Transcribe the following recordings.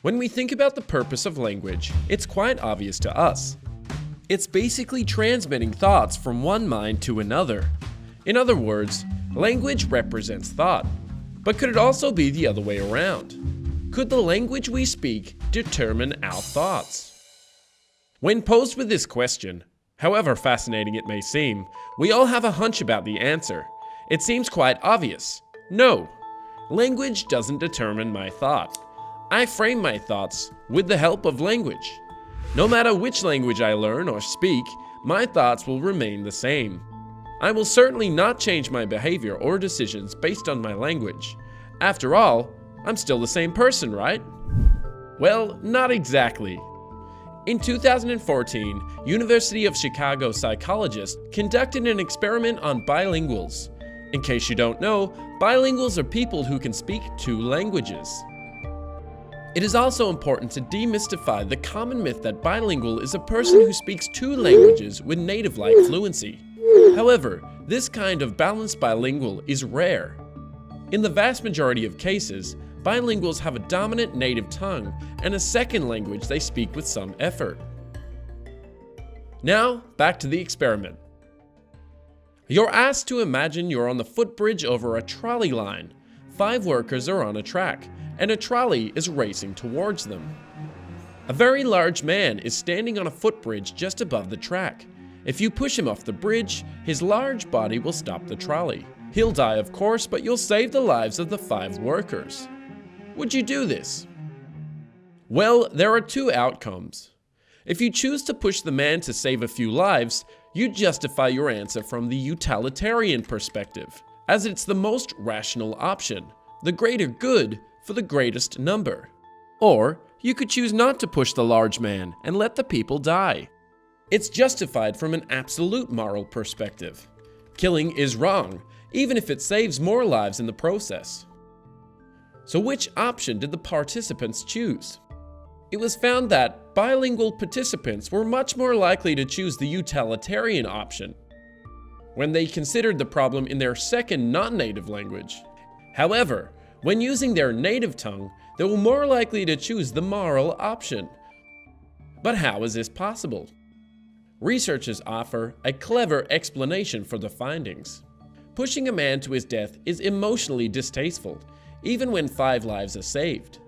When we think about the purpose of language, it's quite obvious to us. It's basically transmitting thoughts from one mind to another. In other words, language represents thought. But could it also be the other way around? Could the language we speak determine our thoughts? When posed with this question, however fascinating it may seem, we all have a hunch about the answer. It seems quite obvious. No, language doesn't determine my thought. I frame my thoughts with the help of language. No matter which language I learn or speak, my thoughts will remain the same. I will certainly not change my behavior or decisions based on my language. After all, I'm still the same person, right? Well, not exactly. In 2014, University of Chicago psychologists conducted an experiment on bilinguals. In case you don't know, bilinguals are people who can speak 2 languages. It is also important to demystify the common myth that bilingual is a person who speaks 2 languages with native-like fluency. However, this kind of balanced bilingual is rare. In the vast majority of cases, bilinguals have a dominant native tongue and a second language they speak with some effort. Now, back to the experiment. You're asked to imagine you're on the footbridge over a trolley line. 5 workers are on a track, and a trolley is racing towards them. A very large man is standing on a footbridge just above the track. If you push him off the bridge, his large body will stop the trolley. He'll die, of course, but you'll save the lives of the 5 workers. Would you do this? Well, there are 2 outcomes. If you choose to push the man to save a few lives, you justify your answer from the utilitarian perspective, as it's the most rational option, the greater good for the greatest number. Or you could choose not to push the large man and let the people die. It's justified from an absolute moral perspective. Killing is wrong, even if it saves more lives in the process. So which option did the participants choose? It was found that bilingual participants were much more likely to choose the utilitarian option when they considered the problem in their second non-native language. However, when using their native tongue, they were more likely to choose the moral option. But how is this possible? Researchers offer a clever explanation for the findings. Pushing a man to his death is emotionally distasteful, even when 5 lives are saved.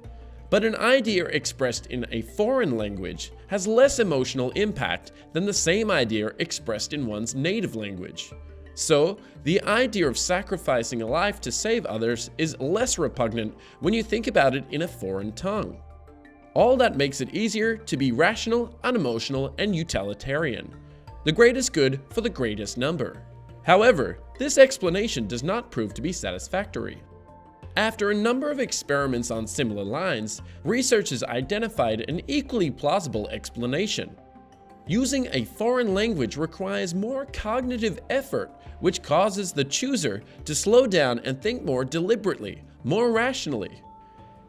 But an idea expressed in a foreign language has less emotional impact than the same idea expressed in one's native language. So, the idea of sacrificing a life to save others is less repugnant when you think about it in a foreign tongue. All that makes it easier to be rational, unemotional, and utilitarian. The greatest good for the greatest number. However, this explanation does not prove to be satisfactory. After a number of experiments on similar lines, researchers identified an equally plausible explanation. Using a foreign language requires more cognitive effort, which causes the chooser to slow down and think more deliberately, more rationally.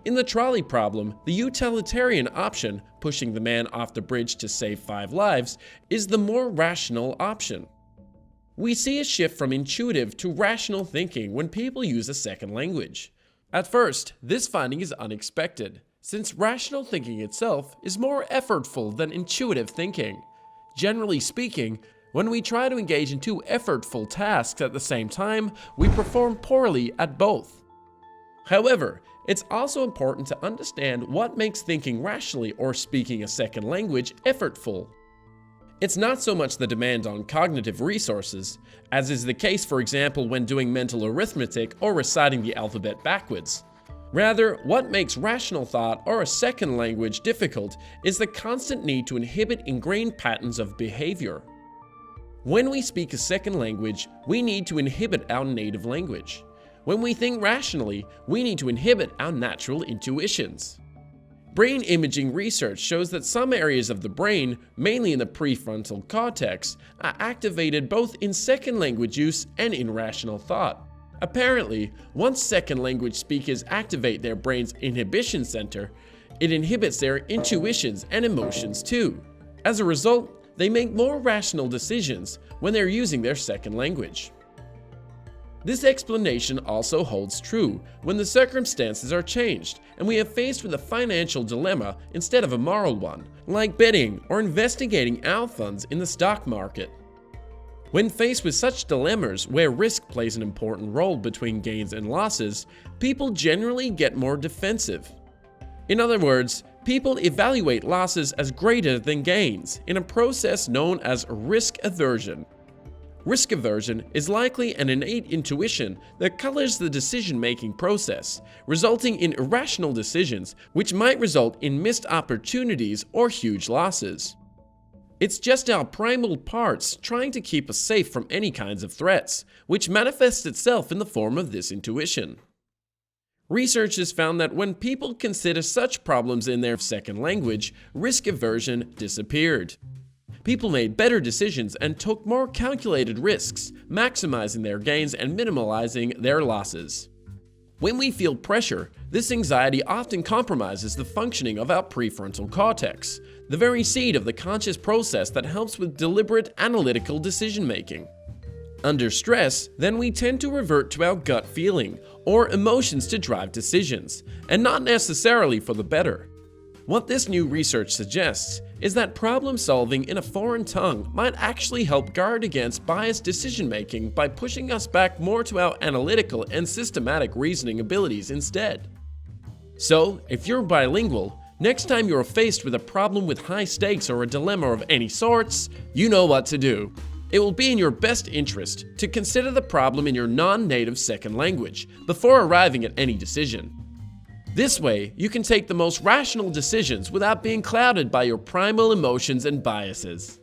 In the trolley problem, the utilitarian option, pushing the man off the bridge to save 5 lives, is the more rational option. We see a shift from intuitive to rational thinking when people use a second language. At first, this finding is unexpected, since rational thinking itself is more effortful than intuitive thinking. Generally speaking, when we try to engage in 2 effortful tasks at the same time, we perform poorly at both. However, it's also important to understand what makes thinking rationally or speaking a second language effortful. It's not so much the demand on cognitive resources, as is the case, for example, when doing mental arithmetic or reciting the alphabet backwards. Rather, what makes rational thought or a second language difficult is the constant need to inhibit ingrained patterns of behavior. When we speak a second language, we need to inhibit our native language. When we think rationally, we need to inhibit our natural intuitions. Brain imaging research shows that some areas of the brain, mainly in the prefrontal cortex, are activated both in second language use and in rational thought. Apparently, once second language speakers activate their brain's inhibition center, it inhibits their intuitions and emotions too. As a result, they make more rational decisions when they're using their second language. This explanation also holds true when the circumstances are changed and we are faced with a financial dilemma instead of a moral one, like betting or investigating our funds in the stock market. When faced with such dilemmas where risk plays an important role between gains and losses, people generally get more defensive. In other words, people evaluate losses as greater than gains in a process known as risk aversion. Risk aversion is likely an innate intuition that colors the decision-making process, resulting in irrational decisions which might result in missed opportunities or huge losses. It's just our primal parts trying to keep us safe from any kinds of threats, which manifests itself in the form of this intuition. Research has found that when people consider such problems in their second language, risk aversion disappeared. People made better decisions and took more calculated risks, maximizing their gains and minimalizing their losses. When we feel pressure, this anxiety often compromises the functioning of our prefrontal cortex, the very seat of the conscious process that helps with deliberate analytical decision-making. Under stress, then we tend to revert to our gut feeling or emotions to drive decisions, and not necessarily for the better. What this new research suggests is that problem solving in a foreign tongue might actually help guard against biased decision-making by pushing us back more to our analytical and systematic reasoning abilities instead. So, if you're bilingual, next time you're faced with a problem with high stakes or a dilemma of any sorts, you know what to do. It will be in your best interest to consider the problem in your non-native second language before arriving at any decision. This way, you can take the most rational decisions without being clouded by your primal emotions and biases.